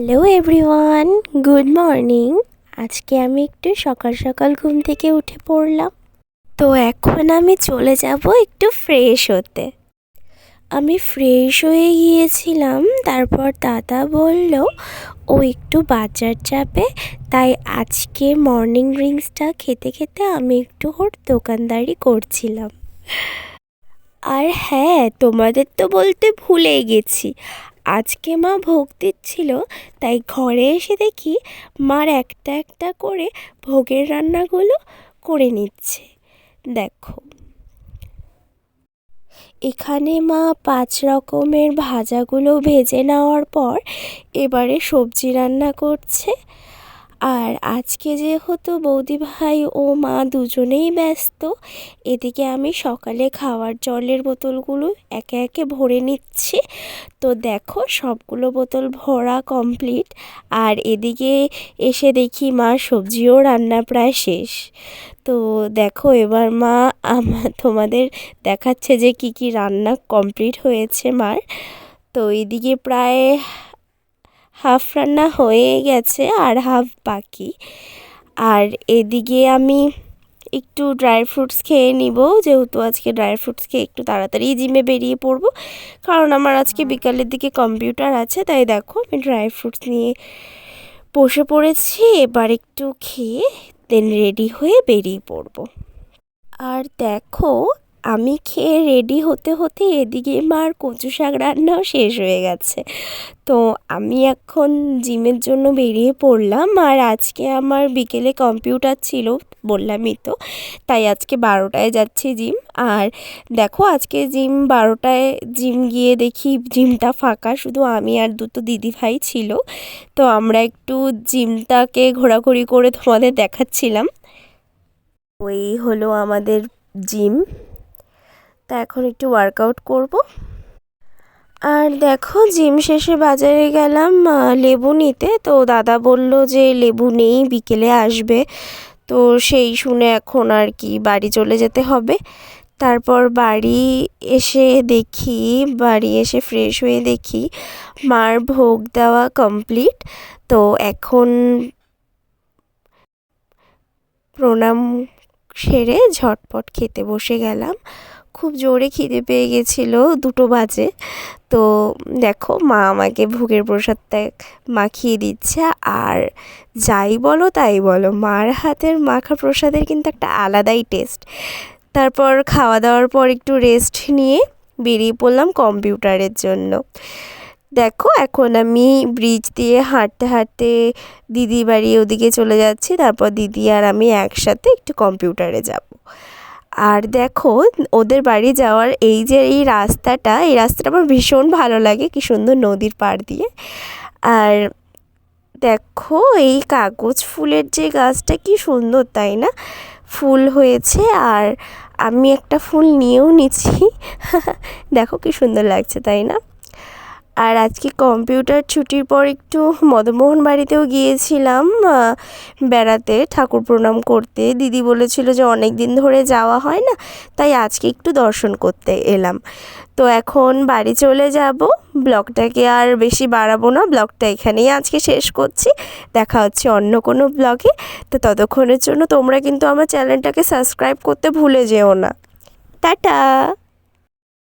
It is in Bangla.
Hello everyone, good morning. আজকে আমি একটু সকাল সকাল ঘুম থেকে উঠে পড়লাম। তো এখন আমি চলে যাব একটু ফ্রেশ হতে। আমি ফ্রেশ হয়ে গিয়েছিলাম, তারপর দাদা বলল ও একটু বাজার যাবে, তাই আজকে মর্নিং ড্রিঙ্কসটা খেতে খেতে আমি একটু ওর দোকানদারি করছিলাম। আর হ্যাঁ, তোমাদের তো বলতে ভুলেই গেছি, আজকে মা ভোগ দিচ্ছিল, তাই ঘরে এসে দেখি মার একটা একটা করে ভোগের রান্নাগুলো করে নিচ্ছে। দেখো, এখানে মা 5 রকমের ভাজাগুলো ভেজে নেওয়ার পর এবারে সবজি রান্না করছে। আর আজকে যেহেতু বৌদি ভাই ও মা দুজনেই ব্যস্ত, এদিকে আমি সকালে খাওয়ার জলের বোতলগুলো একে একে ভরে নিচ্ছি। তো দেখো, সবগুলো বোতল ভরা কমপ্লিট। আর এদিকে এসে দেখি মার সবজিও রান্না প্রায় শেষ। তো দেখো, এবার মা তোমাদের দেখাচ্ছে যে কি কি রান্না কমপ্লিট হয়েছে মার। তো এদিকে প্রায় হাফ রান্না হয়ে গেছে আর হাফ বাকি। আর এদিকে আমি একটু ড্রাই ফ্রুটস খেয়ে নিব, যেহেতু আজকে ড্রাই ফ্রুটস খেয়ে একটু তাড়াতাড়ি জিমে বেরিয়ে পড়ব, কারণ আমার আজকে বিকালের দিকে কম্পিউটার আছে। তাই দেখো, আমি ড্রাই ফ্রুটস নিয়ে বসে পড়েছি। এবার একটু খেয়ে দেন রেডি হয়ে বেরিয়ে পড়ব। আর দেখো, আমি খেয়ে রেডি হতে হতে এদিকে মার কচু শাক রান্নাও শেষ হয়ে গেছে। তো আমি এখন জিমের জন্য বেরিয়ে পড়লাম। আর আজকে আমার বিকেলে কম্পিউটার ছিল, বললামই তো, তাই আজকে 12টায় যাচ্ছি জিম। আর দেখো, আজকে 12টায় জিম গিয়ে দেখি জিমটা ফাঁকা, শুধু আমি আর দুটো দিদিভাই ছিল। তো আমরা একটু জিমটাকে ঘোরাঘুরি করে তোমাদের দেখাচ্ছিলাম। ওই হলো আমাদের জিম। তা এখন একটু ওয়ার্কআউট করব। আর দেখো, জিম শেষে বাজারে গেলাম লেবু নিতে। তো দাদা বলল যে লেবু নেই, বিকেলে আসবে। তো সেই শুনে এখন আর কি বাড়ি চলে যেতে হবে। তারপর বাড়ি এসে ফ্রেশ হয়ে দেখি মার ভোগ দেওয়া কমপ্লিট। তো এখন প্রণাম সেরে ঝটপট খেতে বসে গেলাম। খুব জোরে খিদে পেয়ে গেছিলো, 2টো বাজে। তো দেখো, মা আমাকে ভোগের প্রসাদটা মাখিয়ে দিচ্ছে। আর যাই বলো তাই বলো, মার হাতের মাখা প্রসাদের কিন্তু একটা আলাদাই টেস্ট। তারপর খাওয়া দাওয়ার পর একটু রেস্ট নিয়ে বেরিয়ে পড়লাম কম্পিউটারের জন্য। দেখো, এখন আমি ব্রিজ দিয়ে হাঁটতে হাঁটতে দিদি বাড়ি ওদিকে চলে যাচ্ছি। তারপর দিদি আর আমি একসাথে একটু কম্পিউটারে যাব। আর দেখো, ওদের বাড়ি যাওয়ার এই রাস্তাটা আমার ভীষণ ভালো লাগে, কি সুন্দর নদীর পাড় দিয়ে। আর দেখো, এই কাগজ ফুলের যে গাছটা কি সুন্দর, তাই না? ফুল হয়েছে, আর আমি একটা ফুল নিয়েও নিচ্ছি। দেখো কি সুন্দর লাগছে, তাই না? আর আজকে কম্পিউটার ছুটির পর একটু মদনমোহন বাড়িতেও গিয়েছিলাম বেড়াতে, ঠাকুর প্রণাম করতে। দিদি বলেছিল যে অনেক দিন ধরে যাওয়া হয় না, তাই আজকে একটু দর্শন করতে এলাম। তো এখন বাড়ি চলে যাব। ব্লগটাকে আর বেশি বাড়াবো না, ব্লগটা এখানেই আজকে শেষ করছি। দেখা হচ্ছে অন্য কোনো ব্লগে। তো ততক্ষণের জন্য তোমরা কিন্তু আমার চ্যানেলটাকে সাবস্ক্রাইব করতে ভুলে যেও না। টাটা।